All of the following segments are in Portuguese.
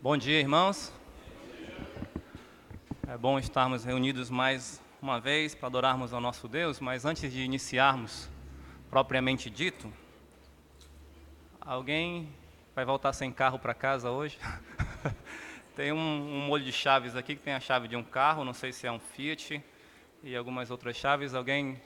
Bom dia, irmãos. É bom estarmos reunidos mais uma vez para adorarmos ao nosso Deus, mas antes de iniciarmos, propriamente dito, alguém vai voltar sem carro para casa hoje? Tem um molho de chaves aqui que tem a chave de um carro, não sei se é um Fiat, e algumas outras chaves. Alguém...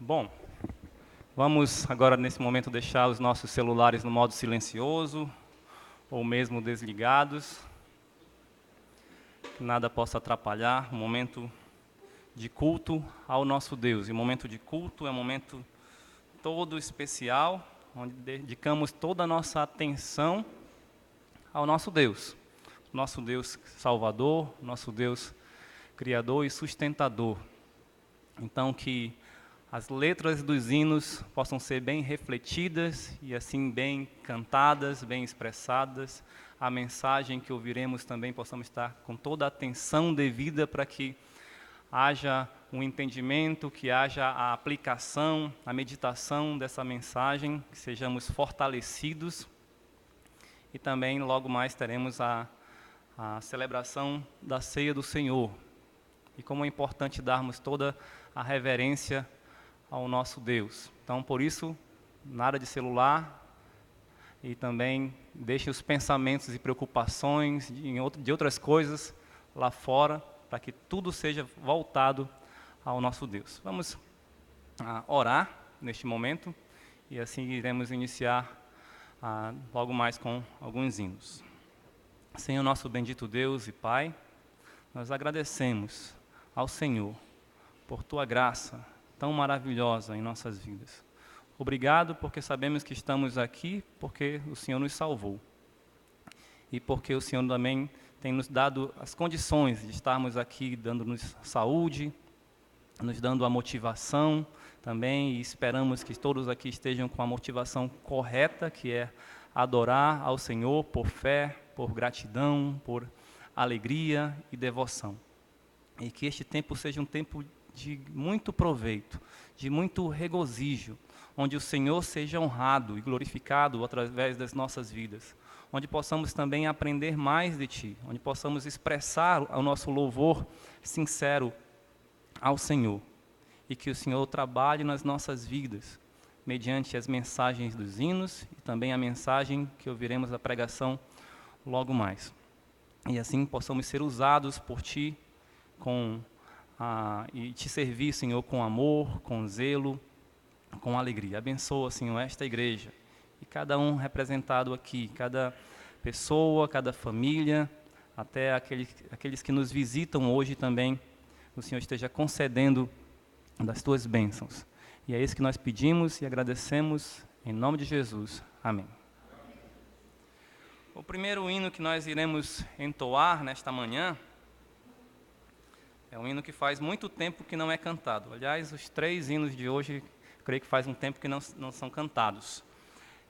Bom, vamos agora nesse momento deixar os nossos celulares no modo silencioso, ou mesmo desligados, que nada possa atrapalhar o momento de culto ao nosso Deus. E o momento de culto é um momento todo especial, onde dedicamos toda a nossa atenção ao nosso Deus Salvador, nosso Deus Criador e sustentador. Então, que as letras dos hinos possam ser bem refletidas e assim bem cantadas, bem expressadas. A mensagem que ouviremos também possamos estar com toda a atenção devida para que haja um entendimento, que haja a aplicação, a meditação dessa mensagem, que sejamos fortalecidos. E também logo mais teremos a celebração da Ceia do Senhor. E como é importante darmos toda a reverência ao nosso Deus. Então, por isso, nada de celular e também deixe os pensamentos e preocupações de outras coisas lá fora, para que tudo seja voltado ao nosso Deus. Vamos orar neste momento e assim iremos iniciar logo mais com alguns hinos. Senhor, nosso bendito Deus e Pai, nós agradecemos ao Senhor por Tua graça tão maravilhosa em nossas vidas. Obrigado porque sabemos que estamos aqui porque o Senhor nos salvou. E porque o Senhor também tem nos dado as condições de estarmos aqui, dando-nos saúde, nos dando a motivação também, e esperamos que todos aqui estejam com a motivação correta, que é adorar ao Senhor por fé, por gratidão, por alegria e devoção. E que este tempo seja um tempo de muito proveito, de muito regozijo, onde o Senhor seja honrado e glorificado através das nossas vidas, onde possamos também aprender mais de Ti, onde possamos expressar o nosso louvor sincero ao Senhor, e que o Senhor trabalhe nas nossas vidas, mediante as mensagens dos hinos e também a mensagem que ouviremos da pregação logo mais. E assim possamos ser usados por Ti e Te servir, Senhor, com amor, com zelo, com alegria. Abençoa, Senhor, esta igreja e cada um representado aqui, cada pessoa, cada família, até aqueles que nos visitam hoje também, o Senhor esteja concedendo das Tuas bênçãos. E é isso que nós pedimos e agradecemos em nome de Jesus. Amém. O primeiro hino que nós iremos entoar nesta manhã é um hino que faz muito tempo que não é cantado. Aliás, os 3 hinos de hoje, creio que faz um tempo que não são cantados.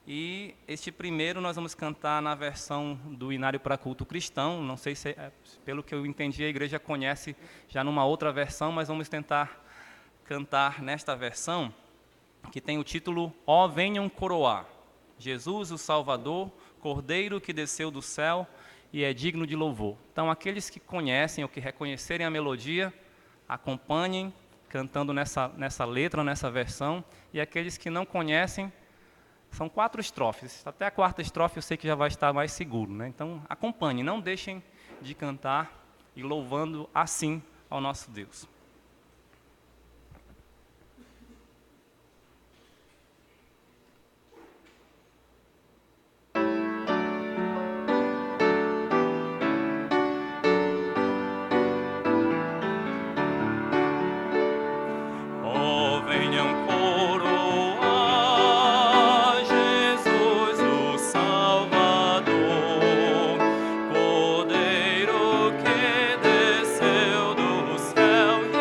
E este primeiro nós vamos cantar na versão do Inário para Culto Cristão. Não sei se, pelo que eu entendi, a igreja conhece já numa outra versão, mas vamos tentar cantar nesta versão, que tem o título Ó venham coroar, Jesus o Salvador, Cordeiro que desceu do céu e é digno de louvor. Então, aqueles que conhecem ou que reconhecerem a melodia, acompanhem cantando nessa letra, nessa versão, e aqueles que não conhecem, são 4 estrofes. Até a 4ª estrofe eu sei que já vai estar mais seguro, né? Então, acompanhem, não deixem de cantar e louvando assim ao nosso Deus. Cordeiro que desceu do céu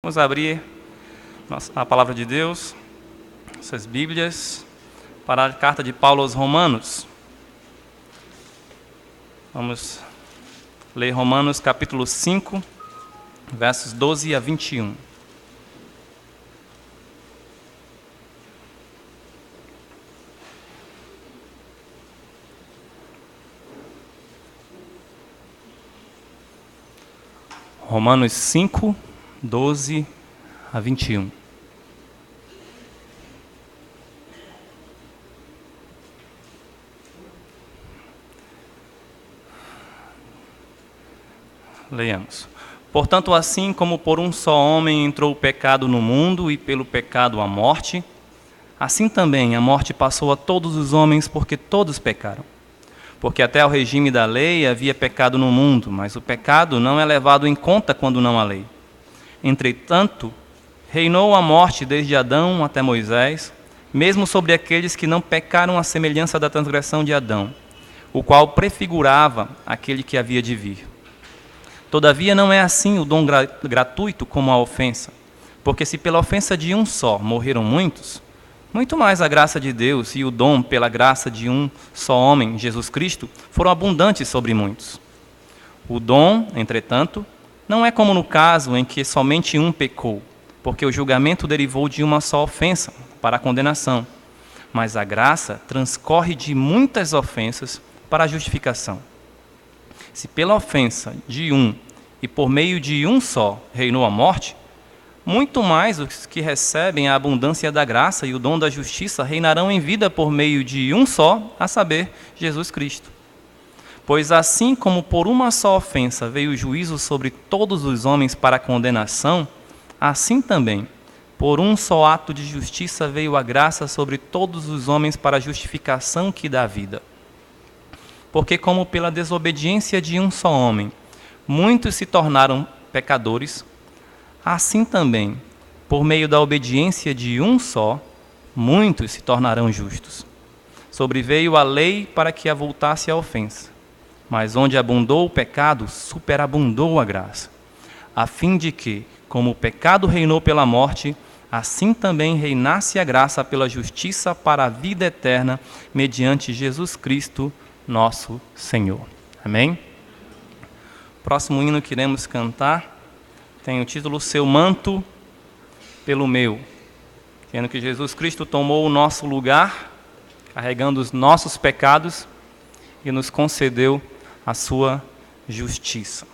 Vamos abrir a palavra de Deus, nossas Bíblias, para a carta de Paulo aos Romanos. Vamos ler Romanos capítulo 5, versos 12 a 21. Romanos 5, 12 a 21. Leiamos. Portanto, assim como por um só homem entrou o pecado no mundo e pelo pecado a morte, assim também a morte passou a todos os homens porque todos pecaram. Porque até ao regime da lei havia pecado no mundo, mas o pecado não é levado em conta quando não há lei. Entretanto, reinou a morte desde Adão até Moisés, mesmo sobre aqueles que não pecaram à semelhança da transgressão de Adão, o qual prefigurava aquele que havia de vir. Todavia não é assim o dom gratuito como a ofensa, porque se pela ofensa de um só morreram muitos, muito mais a graça de Deus e o dom pela graça de um só homem, Jesus Cristo, foram abundantes sobre muitos. O dom, entretanto, não é como no caso em que somente um pecou, porque o julgamento derivou de uma só ofensa, para a condenação. Mas a graça transcorre de muitas ofensas para a justificação. Se pela ofensa de um e por meio de um só reinou a morte, muito mais os que recebem a abundância da graça e o dom da justiça reinarão em vida por meio de um só, a saber, Jesus Cristo. Pois assim como por uma só ofensa veio o juízo sobre todos os homens para a condenação, assim também, por um só ato de justiça veio a graça sobre todos os homens para a justificação que dá vida. Porque como pela desobediência de um só homem, muitos se tornaram pecadores, assim também, por meio da obediência de um só, muitos se tornarão justos. Sobreveio a lei para que avultasse a ofensa, mas onde abundou o pecado, superabundou a graça, a fim de que, como o pecado reinou pela morte, assim também reinasse a graça pela justiça para a vida eterna, mediante Jesus Cristo, nosso Senhor. Amém? Próximo hino que iremos cantar tem o título Seu Manto pelo Meu, tendo que Jesus Cristo tomou o nosso lugar, carregando os nossos pecados e nos concedeu a sua justiça.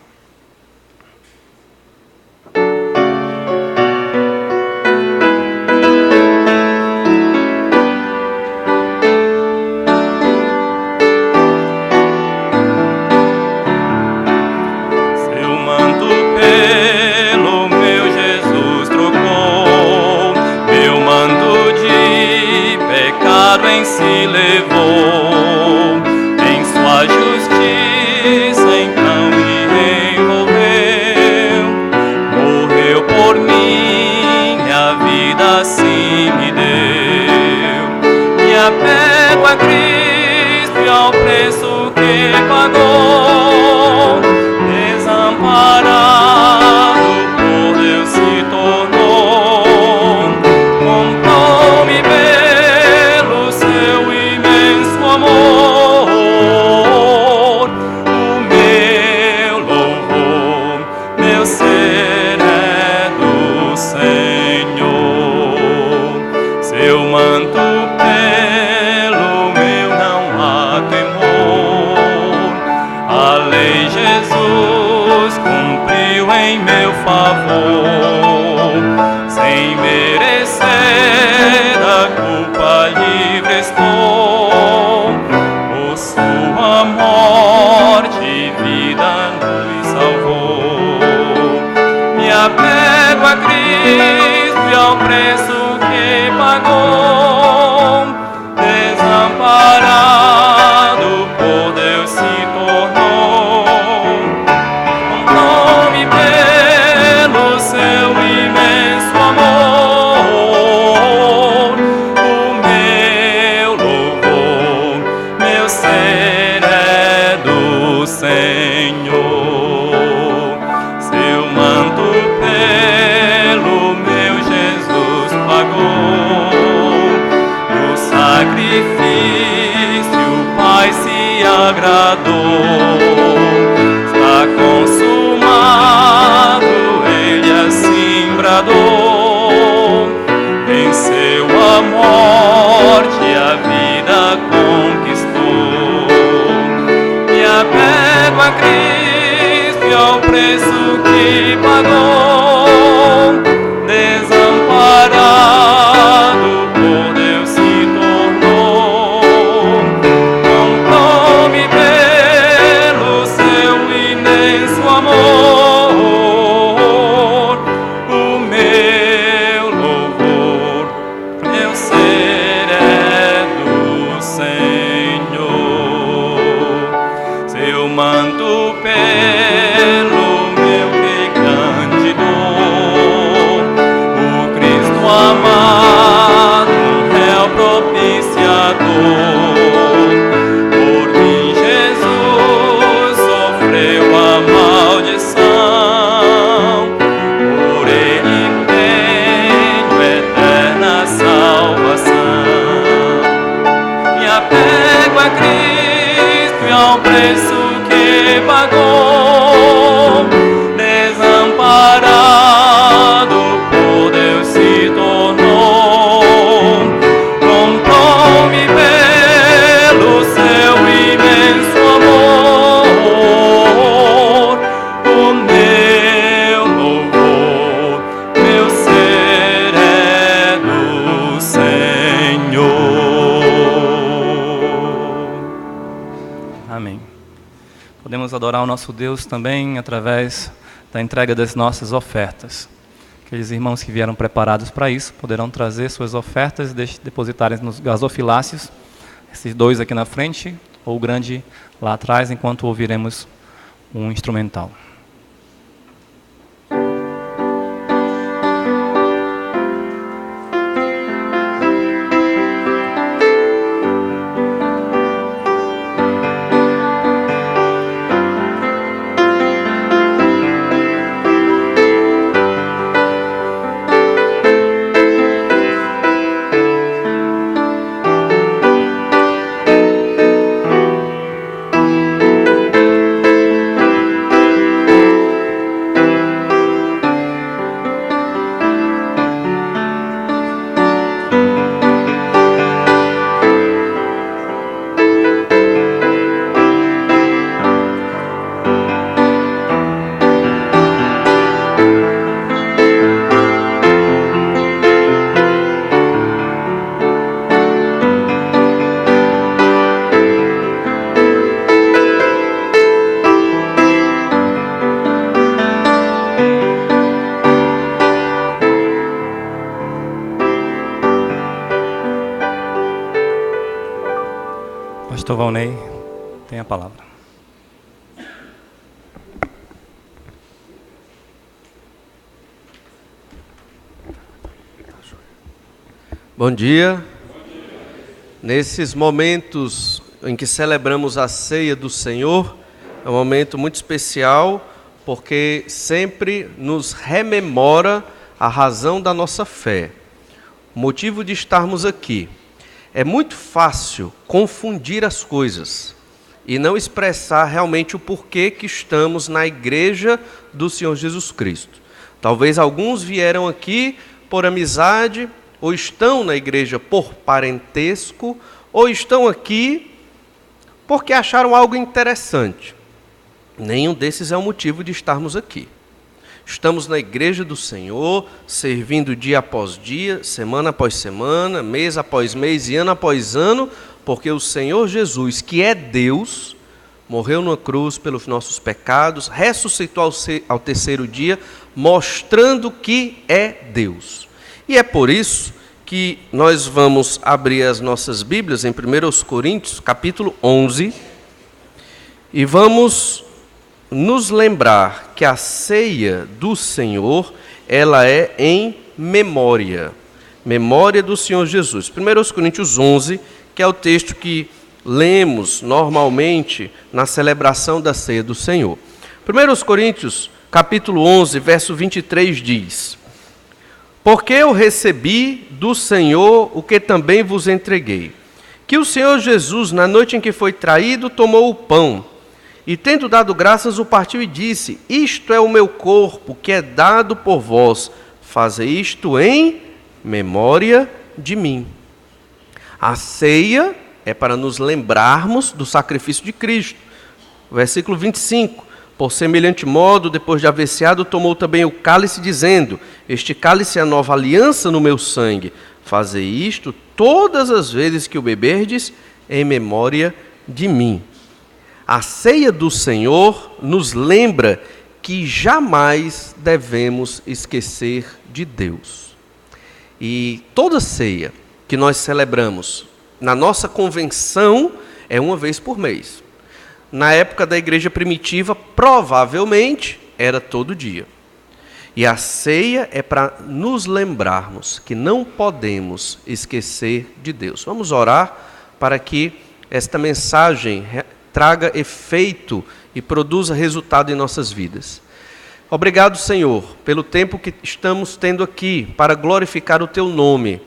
Se levou em sua justiça, então me envolveu, morreu por mim, a vida assim me deu. Me apego a Cristo e ao preço que pagou, desamparado por Deus se tornou, comprou-me pelo seu imenso amor. O meu louvor, meu ser é do Senhor. Seu manto pelo meu não há temor. A lei Jesus cumpriu em meu favor, sem merecer da culpa livre estou. Por sua morte, vida nos salvou. Me apego a Cristo e ao preço que pagou, desamparado por Deus se tornou. Comprou-me pelo seu imenso amor. O meu louvor, meu ser é do Senhor. Seu manto pelo agradou. Está consumado, ele assim bradou. Venceu a morte, a vida conquistou. Me apego a Cristo e ao preço que pagou. Desamparado por Deus se tornou. Comprou-me pelo seu imenso amor. O meu louvor, meu ser é do Senhor. Seu manto pelo meu que grande dor. O Cristo amado, réu propiciador. Por mim Jesus sofreu a maldição. Por ele tenho eterna salvação. Me apego a Cristo e ao preço que pagou. Desamparado por Deus se tornou. Comprou-me pelo seu imenso amor. O meu louvor, meu ser é do Senhor. Amém. Podemos adorar o nosso Deus também através da entrega das nossas ofertas. Aqueles irmãos que vieram preparados para isso poderão trazer suas ofertas e depositarem nos gasofiláceos, esses dois aqui na frente, ou o grande lá atrás, enquanto ouviremos um instrumental. Pastor Valnei, tem a palavra. Bom dia. Nesses momentos em que celebramos a ceia do Senhor, é um momento muito especial, porque sempre nos rememora a razão da nossa fé, o motivo de estarmos aqui. É muito fácil confundir as coisas e não expressar realmente o porquê que estamos na igreja do Senhor Jesus Cristo. Talvez alguns vieram aqui por amizade, ou estão na igreja por parentesco, ou estão aqui porque acharam algo interessante. Nenhum desses é o motivo de estarmos aqui. Estamos na igreja do Senhor, servindo dia após dia, semana após semana, mês após mês e ano após ano, porque o Senhor Jesus, que é Deus, morreu numa cruz pelos nossos pecados, ressuscitou ao terceiro dia, mostrando que é Deus. E é por isso que nós vamos abrir as nossas Bíblias em 1 Coríntios, capítulo 11, e vamos nos lembrar que a ceia do Senhor, ela é em memória do Senhor Jesus. 1 Coríntios 11, que é o texto que lemos normalmente na celebração da ceia do Senhor. 1 Coríntios, capítulo 11, verso 23 diz: Porque eu recebi do Senhor o que também vos entreguei, que o Senhor Jesus, na noite em que foi traído, tomou o pão, e tendo dado graças, o partiu e disse: isto é o meu corpo, que é dado por vós, fazei isto em memória de mim. A ceia é para nos lembrarmos do sacrifício de Cristo. Versículo 25. Por semelhante modo, depois de haver ceado, tomou também o cálice, dizendo: este cálice é a nova aliança no meu sangue. Fazei isto todas as vezes que o beberdes, em memória de mim. A ceia do Senhor nos lembra que jamais devemos esquecer de Deus. E toda ceia que nós celebramos na nossa convenção é uma vez por mês. Na época da igreja primitiva, provavelmente era todo dia. E a ceia é para nos lembrarmos que não podemos esquecer de Deus. Vamos orar para que esta mensagem traga efeito e produza resultado em nossas vidas. Obrigado, Senhor, pelo tempo que estamos tendo aqui para glorificar o Teu nome.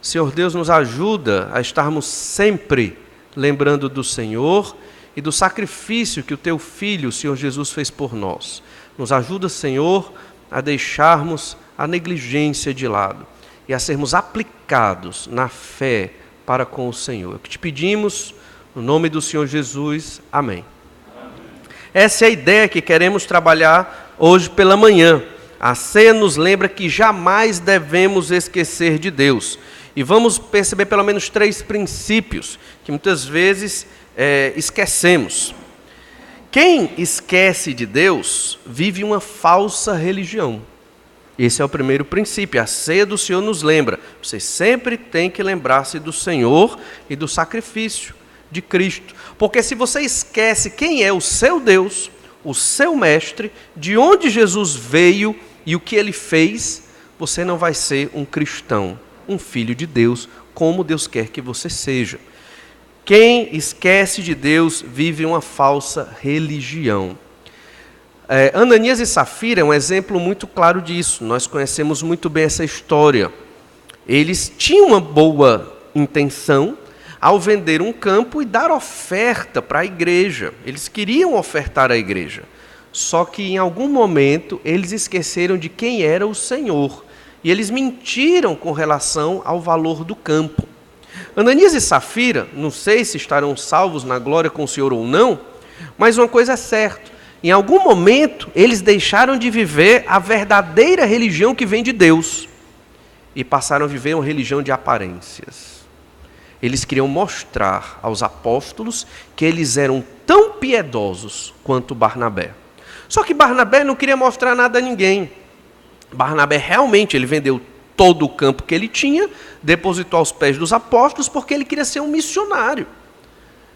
Senhor Deus, nos ajuda a estarmos sempre lembrando do Senhor e do sacrifício que o Teu Filho, o Senhor Jesus, fez por nós. Nos ajuda, Senhor, a deixarmos a negligência de lado e a sermos aplicados na fé para com o Senhor. É o que te pedimos, no nome do Senhor Jesus. Amém. Essa é a ideia que queremos trabalhar hoje pela manhã. A ceia nos lembra que jamais devemos esquecer de Deus. E vamos perceber pelo menos 3 princípios que muitas vezes esquecemos. Quem esquece de Deus vive uma falsa religião. Esse é o primeiro princípio. A ceia do Senhor nos lembra. Você sempre tem que lembrar-se do Senhor e do sacrifício de Cristo. Porque se você esquece quem é o seu Deus, o seu mestre, de onde Jesus veio e o que ele fez, você não vai ser um cristão, um filho de Deus, como Deus quer que você seja. Quem esquece de Deus vive uma falsa religião. Ananias e Safira é um exemplo muito claro disso. Nós conhecemos muito bem essa história. Eles tinham uma boa intenção ao vender um campo e dar oferta para a igreja. Eles queriam ofertar à igreja. Só que em algum momento eles esqueceram de quem era o Senhor. E eles mentiram com relação ao valor do campo. Ananias e Safira, não sei se estarão salvos na glória com o Senhor ou não, mas uma coisa é certa. Em algum momento eles deixaram de viver a verdadeira religião que vem de Deus. E passaram a viver uma religião de aparências. Eles queriam mostrar aos apóstolos que eles eram tão piedosos quanto Barnabé. Só que Barnabé não queria mostrar nada a ninguém. Barnabé realmente ele vendeu todo o campo que ele tinha, depositou aos pés dos apóstolos, porque ele queria ser um missionário.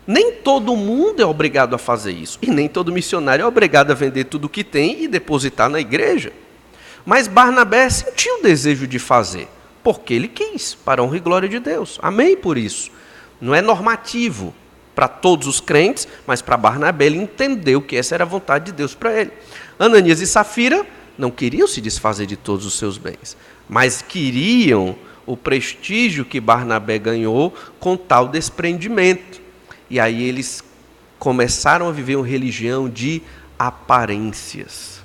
Nem todo mundo é obrigado a fazer isso. E nem todo missionário é obrigado a vender tudo o que tem e depositar na igreja. Mas Barnabé sentiu o desejo de fazer. Porque ele quis, para a honra e glória de Deus. Amém por isso. Não é normativo para todos os crentes, mas para Barnabé ele entendeu que essa era a vontade de Deus para ele. Ananias e Safira não queriam se desfazer de todos os seus bens, mas queriam o prestígio que Barnabé ganhou com tal desprendimento. E aí eles começaram a viver uma religião de aparências.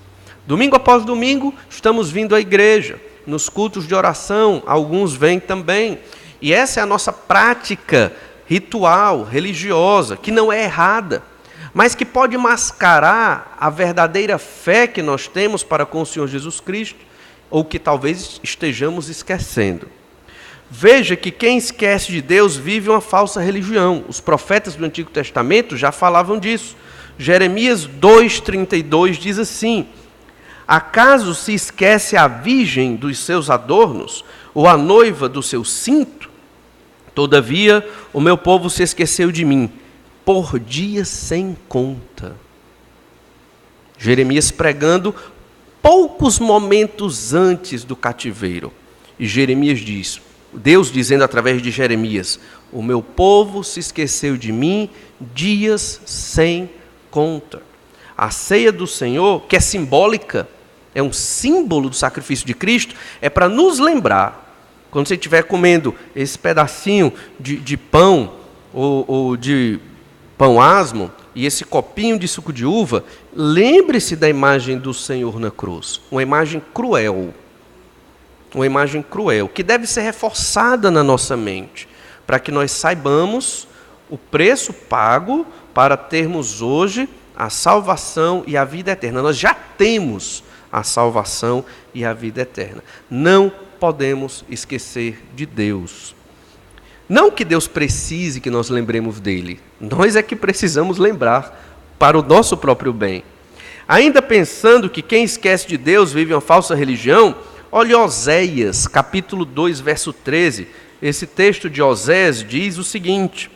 Domingo após domingo, estamos vindo à igreja. Nos cultos de oração, alguns vêm também. E essa é a nossa prática ritual, religiosa, que não é errada, mas que pode mascarar a verdadeira fé que nós temos para com o Senhor Jesus Cristo, ou que talvez estejamos esquecendo. Veja que quem esquece de Deus vive uma falsa religião. Os profetas do Antigo Testamento já falavam disso. Jeremias 2,32 diz assim: acaso se esquece a virgem dos seus adornos, ou a noiva do seu cinto? Todavia, o meu povo se esqueceu de mim, por dias sem conta. Jeremias pregando poucos momentos antes do cativeiro. E Jeremias diz, Deus dizendo através de Jeremias, o meu povo se esqueceu de mim, dias sem conta. A ceia do Senhor, que é simbólica, é um símbolo do sacrifício de Cristo, é para nos lembrar, quando você estiver comendo esse pedacinho de pão ou de pão asmo e esse copinho de suco de uva, lembre-se da imagem do Senhor na cruz. Uma imagem cruel. Uma imagem cruel, que deve ser reforçada na nossa mente, para que nós saibamos o preço pago para termos hoje a salvação e a vida eterna. Nós já temos a salvação e a vida eterna. Não podemos esquecer de Deus. Não que Deus precise que nós lembremos dele. Nós é que precisamos lembrar para o nosso próprio bem. Ainda pensando que quem esquece de Deus vive uma falsa religião, olhe Oséias, capítulo 2, verso 13. Esse texto de Osés diz o seguinte,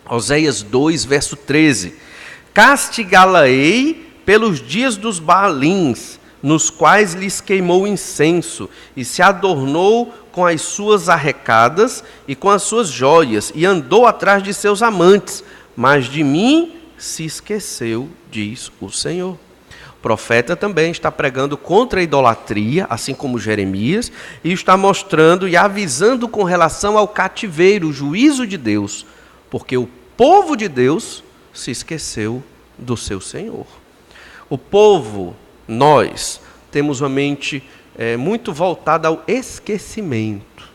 Oséias 2, verso 13. Castigá-la-ei pelos dias dos Baalins, nos quais lhes queimou incenso, e se adornou com as suas arrecadas e com as suas joias, e andou atrás de seus amantes, mas de mim se esqueceu, diz o Senhor. O profeta também está pregando contra a idolatria, assim como Jeremias, e está mostrando e avisando com relação ao cativeiro, o juízo de Deus, porque o povo de Deus se esqueceu do seu Senhor. O povo, nós, temos uma mente muito voltada ao esquecimento,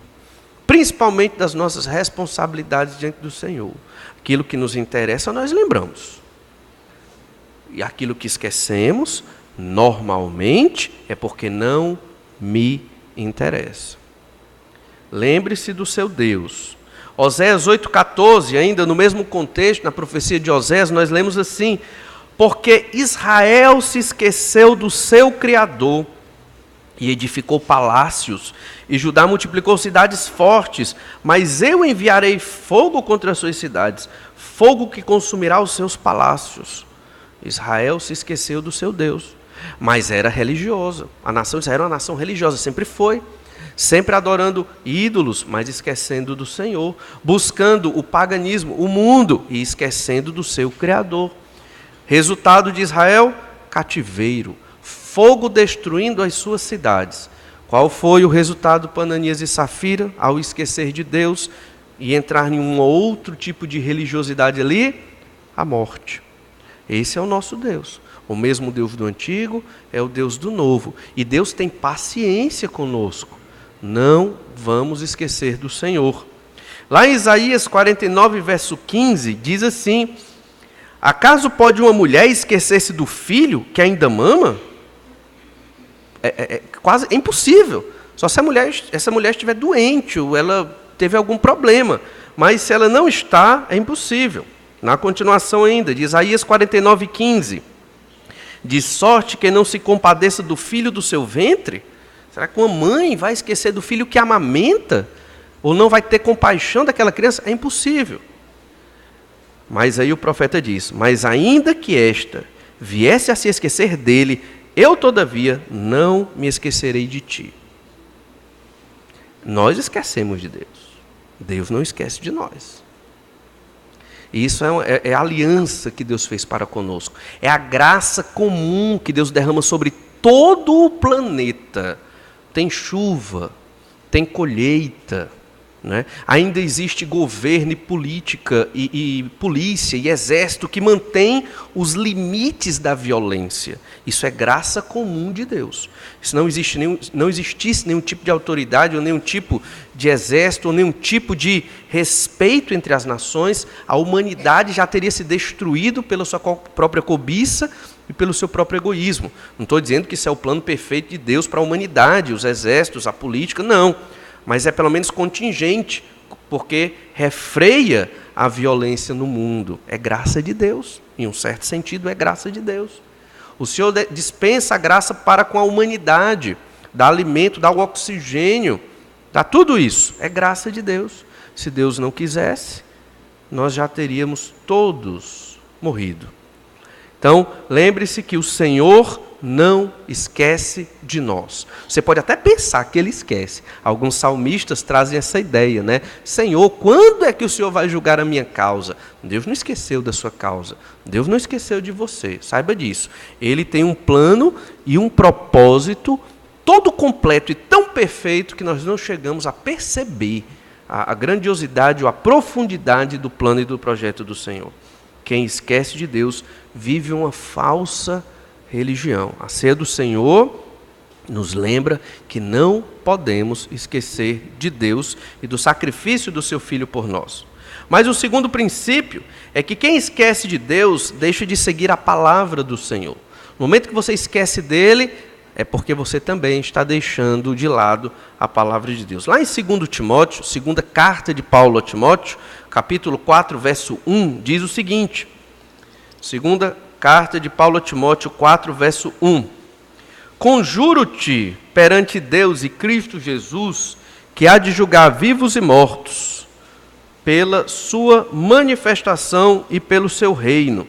principalmente das nossas responsabilidades diante do Senhor. Aquilo que nos interessa, nós lembramos. E aquilo que esquecemos, normalmente, é porque não me interessa. Lembre-se do seu Deus. Oséias 8,14, ainda no mesmo contexto, na profecia de Oséias, nós lemos assim: porque Israel se esqueceu do seu Criador e edificou palácios, e Judá multiplicou cidades fortes, mas eu enviarei fogo contra as suas cidades, fogo que consumirá os seus palácios. Israel se esqueceu do seu Deus, mas era religiosa. A nação de Israel era uma nação religiosa, sempre foi. Sempre adorando ídolos, mas esquecendo do Senhor. Buscando o paganismo, o mundo, e esquecendo do seu Criador. Resultado de Israel? Cativeiro. Fogo destruindo as suas cidades. Qual foi o resultado para Ananias e Safira ao esquecer de Deus e entrar em um outro tipo de religiosidade ali? A morte. Esse é o nosso Deus. O mesmo Deus do antigo é o Deus do novo. E Deus tem paciência conosco. Não vamos esquecer do Senhor. Lá em Isaías 49, verso 15, diz assim: acaso pode uma mulher esquecer-se do filho que ainda mama? Quase impossível. Só se essa mulher estiver doente ou ela teve algum problema. Mas se ela não está, é impossível. Na continuação ainda, de Isaías 49, 15. De sorte que não se compadeça do filho do seu ventre? Será que uma mãe vai esquecer do filho que amamenta? Ou não vai ter compaixão daquela criança? É impossível. Mas aí o profeta diz: mas ainda que esta viesse a se esquecer dele, eu todavia não me esquecerei de ti. Nós esquecemos de Deus. Deus não esquece de nós. E isso é a aliança que Deus fez para conosco. É a graça comum que Deus derrama sobre todo o planeta. Tem chuva, tem colheita, né? Ainda existe governo e política, e polícia e exército que mantém os limites da violência. Isso é graça comum de Deus. Se não existisse nenhum tipo de autoridade, ou nenhum tipo de exército, ou nenhum tipo de respeito entre as nações, a humanidade já teria se destruído pela sua própria cobiça e pelo seu próprio egoísmo. Não estou dizendo que isso é o plano perfeito de Deus para a humanidade, os exércitos, a política, não. Mas é pelo menos contingente, porque refreia a violência no mundo. É graça de Deus, em um certo sentido é graça de Deus. O Senhor dispensa a graça para com a humanidade, dá alimento, dá o oxigênio, dá tudo isso, é graça de Deus. Se Deus não quisesse, nós já teríamos todos morrido. Então, lembre-se que o Senhor não esquece de nós. Você pode até pensar que Ele esquece. Alguns salmistas trazem essa ideia, né? Senhor, quando é que o Senhor vai julgar a minha causa? Deus não esqueceu da sua causa. Deus não esqueceu de você. Saiba disso. Ele tem um plano e um propósito todo completo e tão perfeito que nós não chegamos a perceber a grandiosidade ou a profundidade do plano e do projeto do Senhor. Quem esquece de Deus vive uma falsa religião. A ceia do Senhor nos lembra que não podemos esquecer de Deus e do sacrifício do seu Filho por nós. Mas o segundo princípio é que quem esquece de Deus deixa de seguir a palavra do Senhor. No momento que você esquece dele, é porque você também está deixando de lado a palavra de Deus. Lá em 2 Timóteo, segunda carta de Paulo a Timóteo, capítulo 4, verso 1, diz o seguinte. Segunda carta de Paulo a Timóteo 4, verso 1. Conjuro-te perante Deus e Cristo Jesus, que há de julgar vivos e mortos, pela sua manifestação e pelo seu reino.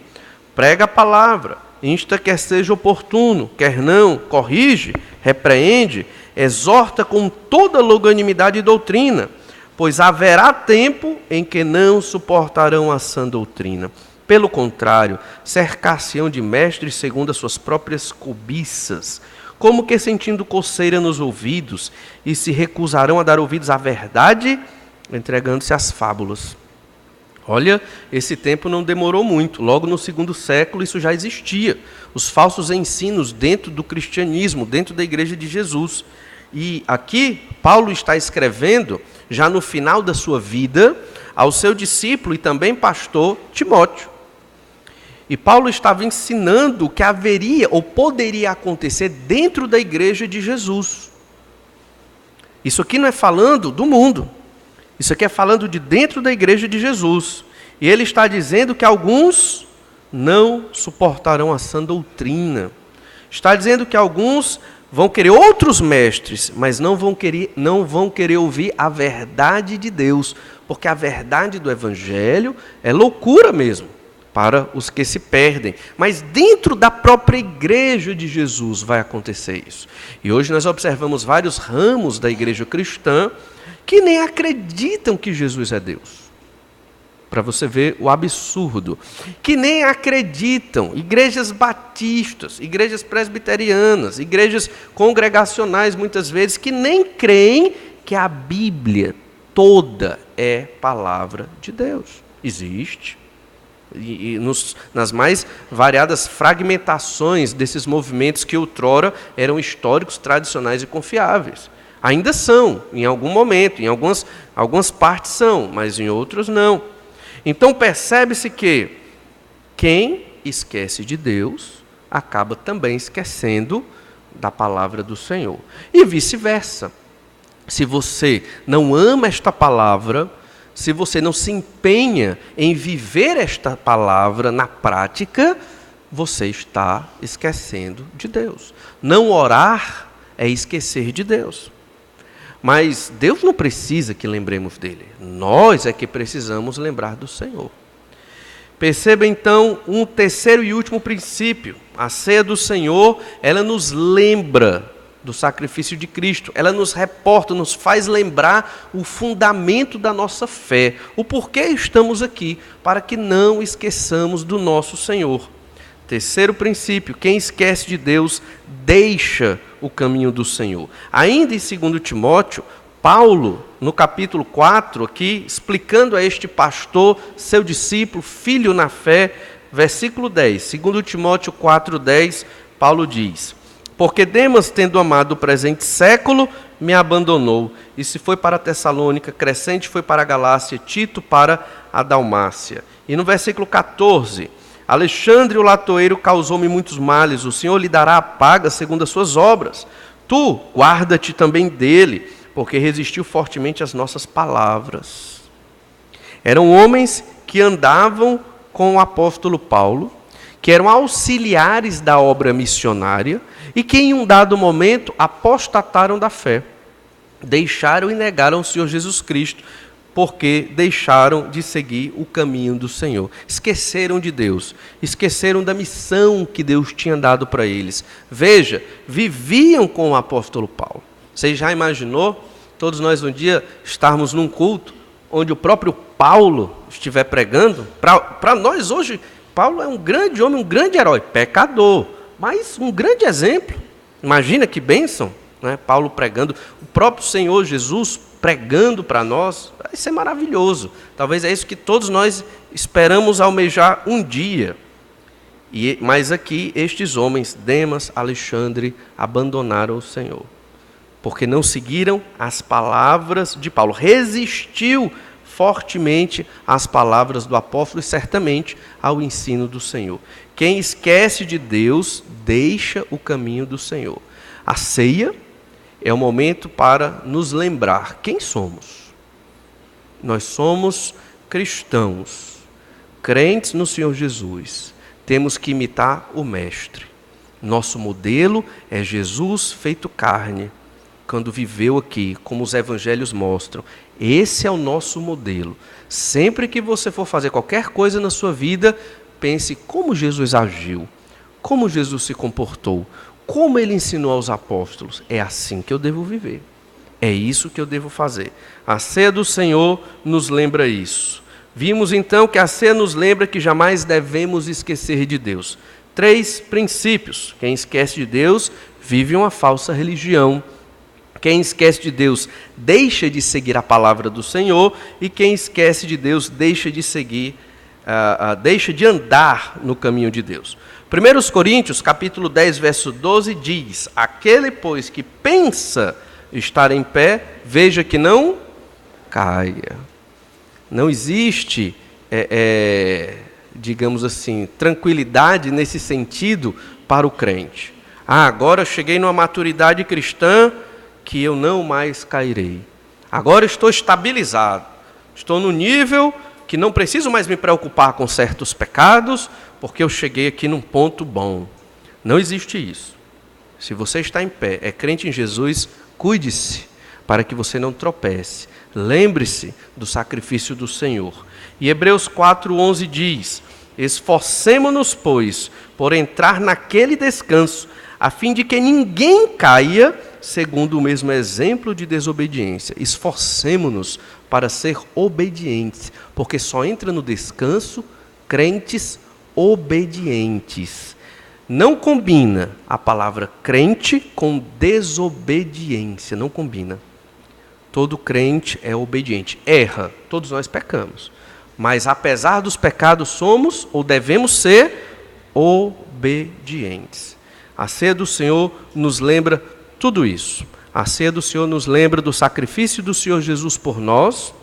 Prega a palavra, insta quer seja oportuno, quer não, corrige, repreende, exorta com toda longanimidade e doutrina, pois haverá tempo em que não suportarão a sã doutrina. Pelo contrário, cercar-se-ão de mestres segundo as suas próprias cobiças, como que sentindo coceira nos ouvidos, e se recusarão a dar ouvidos à verdade, entregando-se às fábulas. Olha, esse tempo não demorou muito. Logo no 2º século isso já existia. Os falsos ensinos dentro do cristianismo, dentro da igreja de Jesus. E aqui Paulo está escrevendo, já no final da sua vida, ao seu discípulo e também pastor Timóteo. E Paulo estava ensinando o que haveria ou poderia acontecer dentro da igreja de Jesus. Isso aqui não é falando do mundo. Isso aqui é falando de dentro da igreja de Jesus. E ele está dizendo que alguns não suportarão a sã doutrina. Está dizendo que alguns vão querer outros mestres, mas não vão querer ouvir a verdade de Deus. Porque a verdade do Evangelho é loucura mesmo para os que se perdem. Mas dentro da própria igreja de Jesus vai acontecer isso. E hoje nós observamos vários ramos da igreja cristã que nem acreditam que Jesus é Deus. Para você ver o absurdo. Que nem acreditam. Igrejas batistas, igrejas presbiterianas, igrejas congregacionais muitas vezes, que nem creem que a Bíblia toda é palavra de Deus. Existe. Nas mais variadas fragmentações desses movimentos que outrora eram históricos, tradicionais e confiáveis. Ainda são, em algum momento, em algumas partes são, mas em outras não. Então percebe-se que quem esquece de Deus acaba também esquecendo da palavra do Senhor. E vice-versa. Se você não ama esta palavra, se você não se empenha em viver esta palavra na prática, você está esquecendo de Deus. Não orar é esquecer de Deus. Mas Deus não precisa que lembremos dele. Nós é que precisamos lembrar do Senhor. Perceba então um terceiro e último princípio. A ceia do Senhor, ela nos lembra do sacrifício de Cristo. Ela nos reporta, nos faz lembrar o fundamento da nossa fé. O porquê estamos aqui, para que não esqueçamos do nosso Senhor. Terceiro princípio, quem esquece de Deus, deixa o caminho do Senhor. Ainda em 2 Timóteo, Paulo, no capítulo 4, aqui, explicando a este pastor, seu discípulo, filho na fé, versículo 10, 2 Timóteo 4:10, Paulo diz: porque Demas, tendo amado o presente século, me abandonou, e se foi para a Tessalônica, Crescente foi para a Galácia, Tito para a Dalmácia. E no versículo 14, Alexandre o latoeiro causou-me muitos males, o Senhor lhe dará a paga segundo as suas obras. Tu, guarda-te também dele, porque resistiu fortemente às nossas palavras. Eram homens que andavam com o apóstolo Paulo, que eram auxiliares da obra missionária, e que em um dado momento apostataram da fé. Deixaram e negaram o Senhor Jesus Cristo, porque deixaram de seguir o caminho do Senhor. Esqueceram de Deus, esqueceram da missão que Deus tinha dado para eles. Veja, viviam com o apóstolo Paulo. Você já imaginou, todos nós um dia estarmos num culto, onde o próprio Paulo estiver pregando? Para nós hoje, Paulo é um grande homem, um grande herói, pecador, mas um grande exemplo. Imagina que bênção. né? Paulo pregando, o próprio Senhor Jesus pregando para nós, vai ser maravilhoso. Talvez é isso que todos nós esperamos almejar um dia. Mas aqui, estes homens, Demas, Alexandre, abandonaram o Senhor, porque não seguiram as palavras de Paulo. Resistiu fortemente às palavras do apóstolo e certamente ao ensino do Senhor. Quem esquece de Deus, deixa o caminho do Senhor. A ceia é o momento para nos lembrar quem somos. Nós somos cristãos, crentes no Senhor Jesus. Temos que imitar o Mestre. Nosso modelo é Jesus feito carne, quando viveu aqui, como os evangelhos mostram. Esse é o nosso modelo. Sempre que você for fazer qualquer coisa na sua vida, pense como Jesus agiu, como Jesus se comportou, como ele ensinou aos apóstolos. É assim que eu devo viver. É isso que eu devo fazer. A ceia do Senhor nos lembra isso. Vimos então que a ceia nos lembra que jamais devemos esquecer de Deus. 3 princípios. Quem esquece de Deus vive uma falsa religião. Quem esquece de Deus deixa de seguir a palavra do Senhor, e quem esquece de Deus deixa de seguir, deixa de andar no caminho de Deus. 1 Coríntios, capítulo 10, verso 12, diz: aquele, pois, que pensa estar em pé, veja que não caia. Não existe, digamos assim, tranquilidade nesse sentido para o crente. Agora cheguei numa maturidade cristã que eu não mais cairei. Agora estou estabilizado. Estou no nível que não preciso mais me preocupar com certos pecados, porque eu cheguei aqui num ponto bom. Não existe isso. Se você está em pé, é crente em Jesus, cuide-se para que você não tropece. Lembre-se do sacrifício do Senhor. E Hebreus 4:11 diz: esforcemo-nos, pois, por entrar naquele descanso, a fim de que ninguém caia segundo o mesmo exemplo de desobediência. Esforcemo-nos para ser obedientes, porque só entra no descanso crentes obedientes. Não combina a palavra crente com desobediência, não combina. Todo crente é obediente. Erra, todos nós pecamos. Mas apesar dos pecados, somos ou devemos ser obedientes. A ceia do Senhor nos lembra tudo isso. A ceia do Senhor nos lembra do sacrifício do Senhor Jesus por nós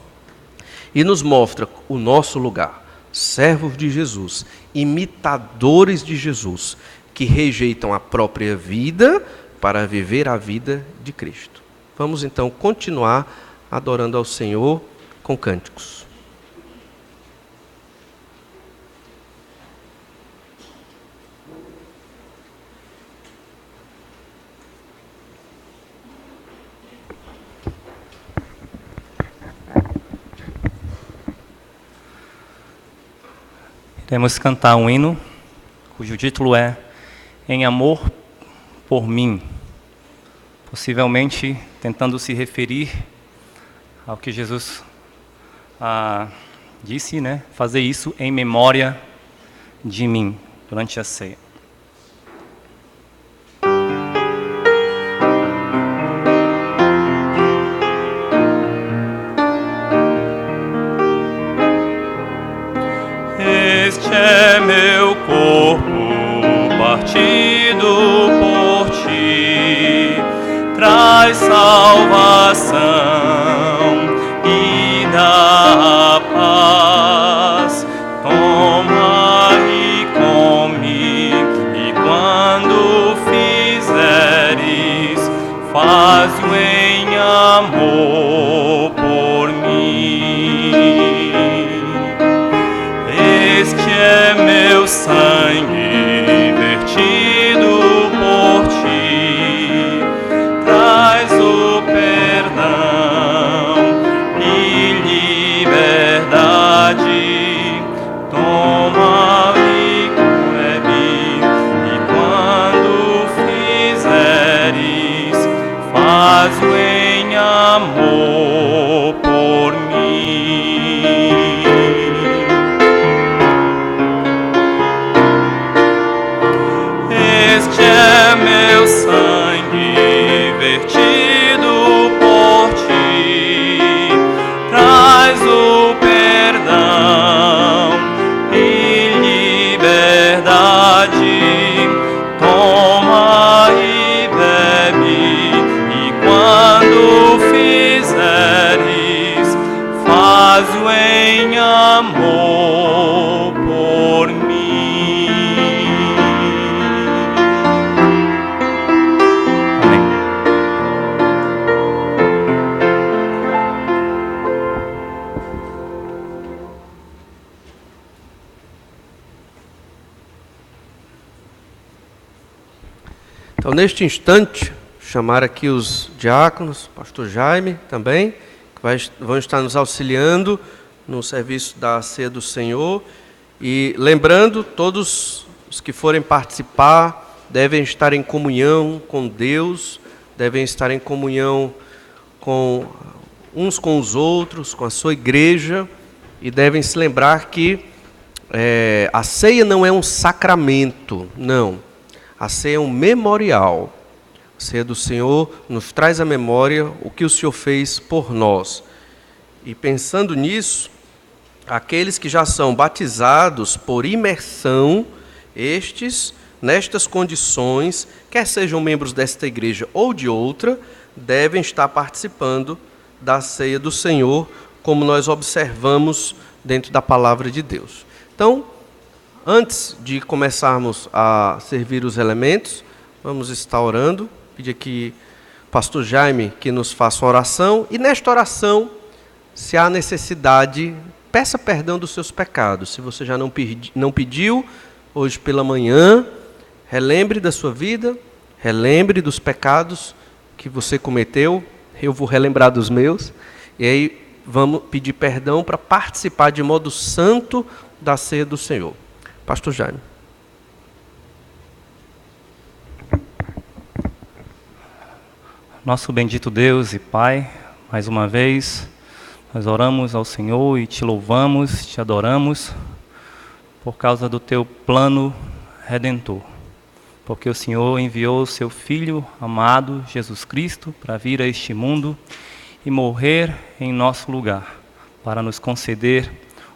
e nos mostra o nosso lugar. Servos de Jesus, imitadores de Jesus, que rejeitam a própria vida para viver a vida de Cristo. Vamos então continuar adorando ao Senhor com cânticos. Iremos cantar um hino cujo título é Em Amor por Mim, possivelmente tentando se referir ao que Jesus disse, né? Fazer isso em memória de mim, durante a ceia. Este é meu corpo partido por ti, traz salvação e dá a paz. Toma e come, e quando fizeres, faz-o em amor por mim. Este é meu sangue vertido por ti, traz o perdão e liberdade. Toma e bebe, e quando fizeres, faz-o em amor por mim. Este é meu sangue vertido Então, neste instante, chamar aqui os diáconos, pastor Jaime também, que vão estar nos auxiliando no serviço da ceia do Senhor. E lembrando, todos os que forem participar devem estar em comunhão com Deus, devem estar em comunhão com uns com os outros, com a sua igreja, e devem se lembrar que a ceia não é um sacramento, não. A ceia é um memorial. A ceia do Senhor nos traz à memória o que o Senhor fez por nós. E pensando nisso, aqueles que já são batizados por imersão, nestas condições, quer sejam membros desta igreja ou de outra, devem estar participando da ceia do Senhor, como nós observamos dentro da palavra de Deus. Então, antes de começarmos a servir os elementos, vamos estar orando. Pedir aqui ao pastor Jaime que nos faça uma oração. E nesta oração, se há necessidade, peça perdão dos seus pecados. Se você já não pediu, hoje pela manhã, relembre da sua vida, relembre dos pecados que você cometeu. Eu vou relembrar dos meus. E aí vamos pedir perdão para participar de modo santo da ceia do Senhor. Pastor Jaime. Nosso bendito Deus e Pai, mais uma vez, nós oramos ao Senhor e te louvamos, te adoramos, por causa do teu plano redentor. Porque o Senhor enviou o seu Filho amado, Jesus Cristo, para vir a este mundo e morrer em nosso lugar, para nos conceder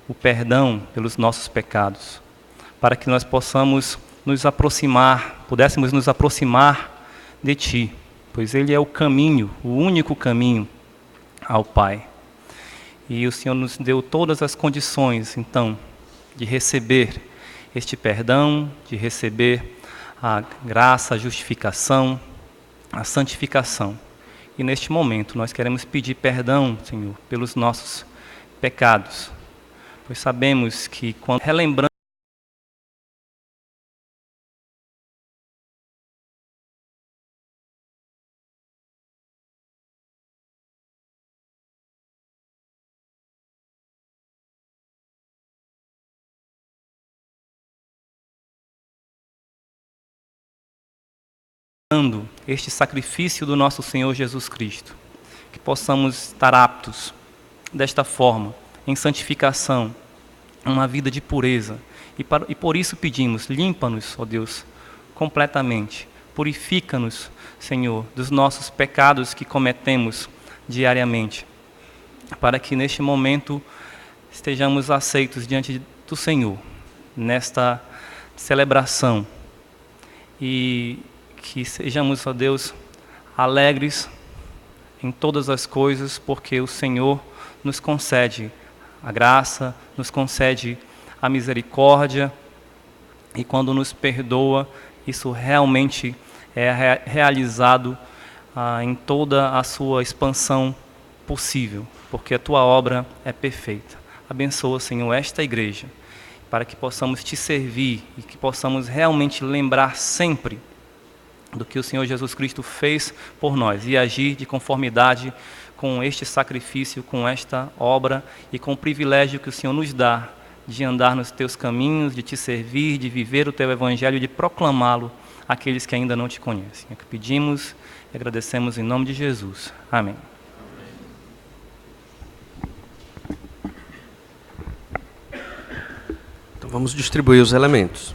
o perdão pelos nossos pecados, para que nós pudéssemos nos aproximar de Ti, pois Ele é o caminho, o único caminho ao Pai. E o Senhor nos deu todas as condições, então, de receber este perdão, de receber a graça, a justificação, a santificação. E neste momento nós queremos pedir perdão, Senhor, pelos nossos pecados, pois sabemos que quando relembramos este sacrifício do nosso Senhor Jesus Cristo, que possamos estar aptos desta forma, em santificação, uma vida de pureza, e por isso pedimos, limpa-nos, ó Deus, completamente, purifica-nos, Senhor, dos nossos pecados que cometemos diariamente, para que neste momento estejamos aceitos diante do Senhor, nesta celebração, e que sejamos, ó Deus, alegres em todas as coisas, porque o Senhor nos concede a graça, nos concede a misericórdia, e quando nos perdoa, isso realmente é realizado em toda a sua expansão possível, porque a Tua obra é perfeita. Abençoa, Senhor, esta igreja, para que possamos Te servir e que possamos realmente lembrar sempre do que o Senhor Jesus Cristo fez por nós e agir de conformidade com este sacrifício, com esta obra e com o privilégio que o Senhor nos dá de andar nos Teus caminhos, de Te servir, de viver o Teu Evangelho, de proclamá-lo àqueles que ainda não Te conhecem. É o que pedimos e agradecemos em nome de Jesus. Amém. Então vamos distribuir os elementos.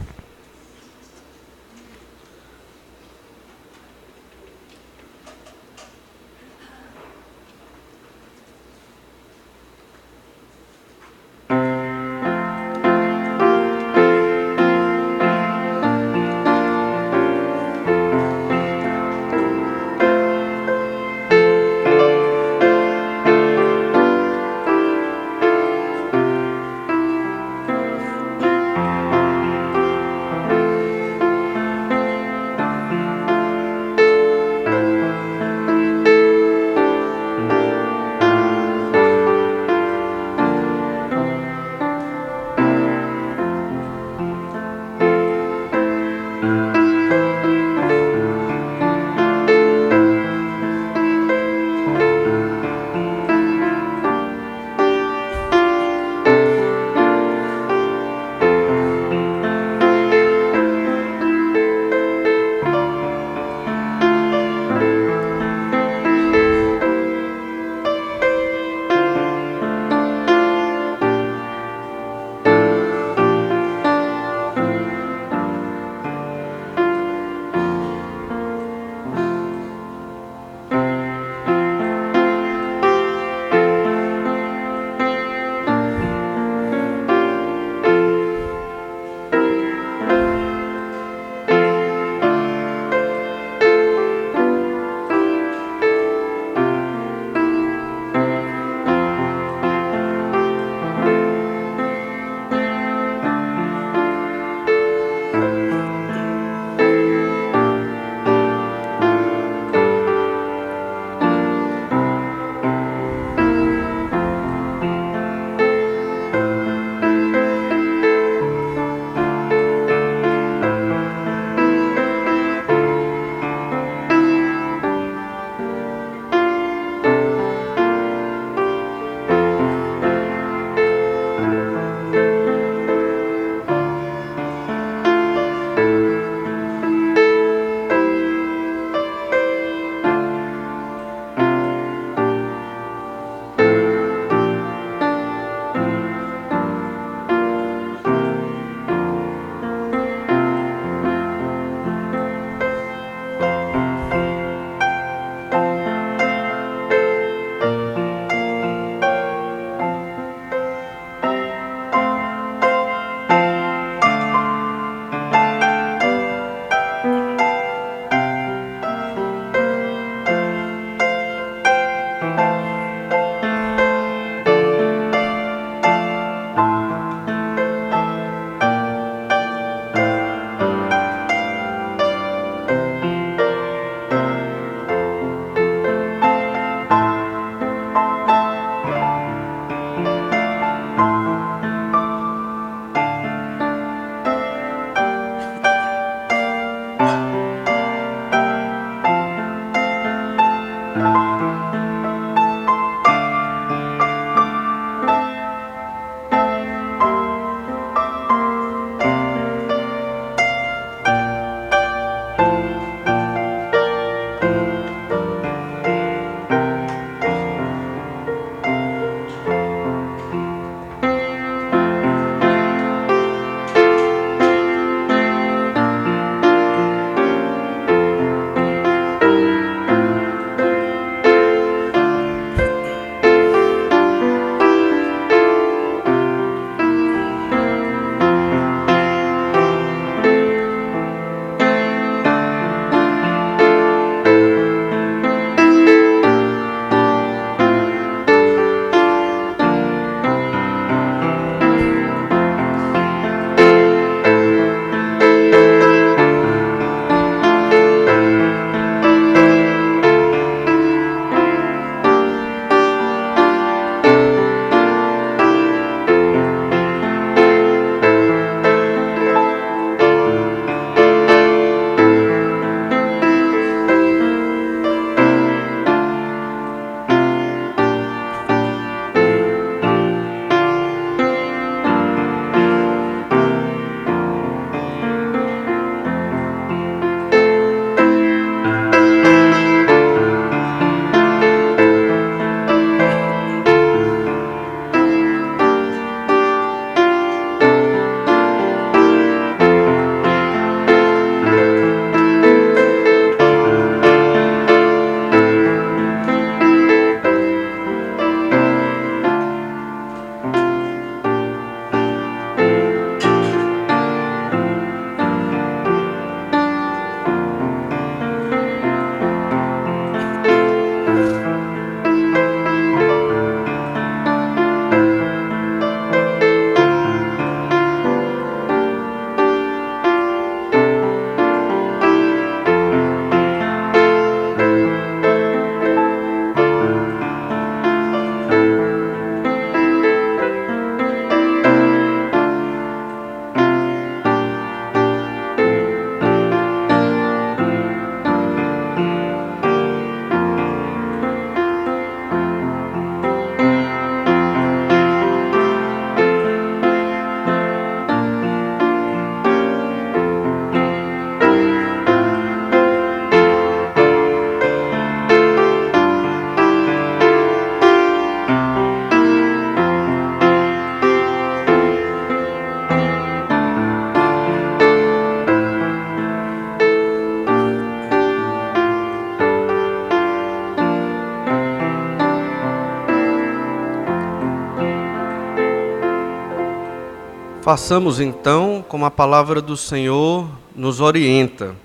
Façamos então como a palavra do Senhor nos orienta.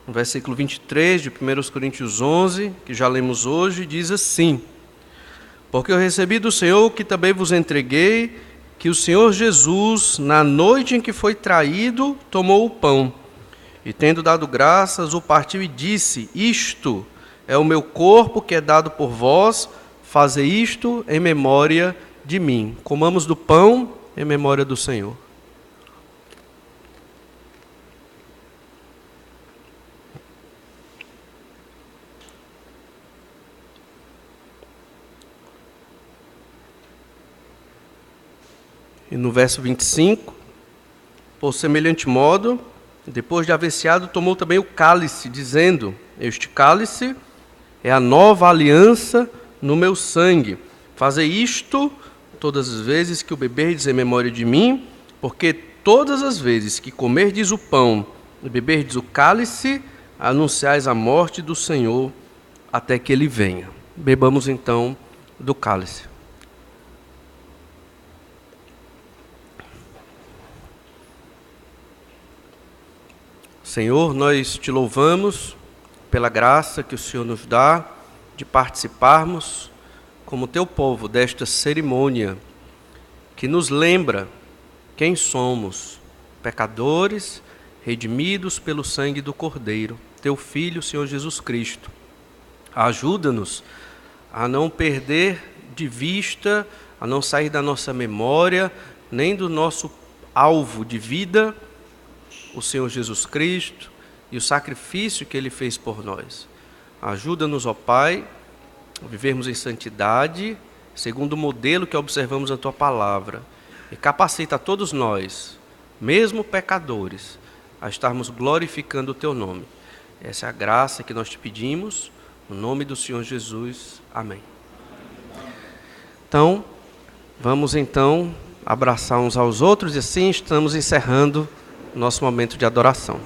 No versículo 23 de 1 Coríntios 11, que já lemos hoje, diz assim: Porque eu recebi do Senhor o que também vos entreguei, que o Senhor Jesus, na noite em que foi traído, tomou o pão, e tendo dado graças, o partiu e disse: Isto é o meu corpo que é dado por vós, fazei isto em memória de mim. Comamos do pão em memória do Senhor. E no verso 25, por semelhante modo, depois de haver ceado, tomou também o cálice, dizendo: Este cálice é a nova aliança no meu sangue. Fazei isto todas as vezes que o beberdes em memória de mim, porque todas as vezes que comerdes o pão e beberdes o cálice, anunciais a morte do Senhor até que ele venha. Bebamos então do cálice. Senhor, nós te louvamos pela graça que o Senhor nos dá de participarmos como teu povo desta cerimônia que nos lembra quem somos, pecadores redimidos pelo sangue do Cordeiro, teu Filho, Senhor Jesus Cristo. Ajuda-nos a não perder de vista, a não sair da nossa memória, nem do nosso alvo de vida, o Senhor Jesus Cristo e o sacrifício que Ele fez por nós. Ajuda-nos, ó Pai, a vivermos em santidade, segundo o modelo que observamos na Tua Palavra, e capacita a todos nós, mesmo pecadores, a estarmos glorificando o Teu nome. Essa é a graça que nós te pedimos, no nome do Senhor Jesus. Amém. Então, vamos então abraçar uns aos outros e assim estamos encerrando nosso momento de adoração.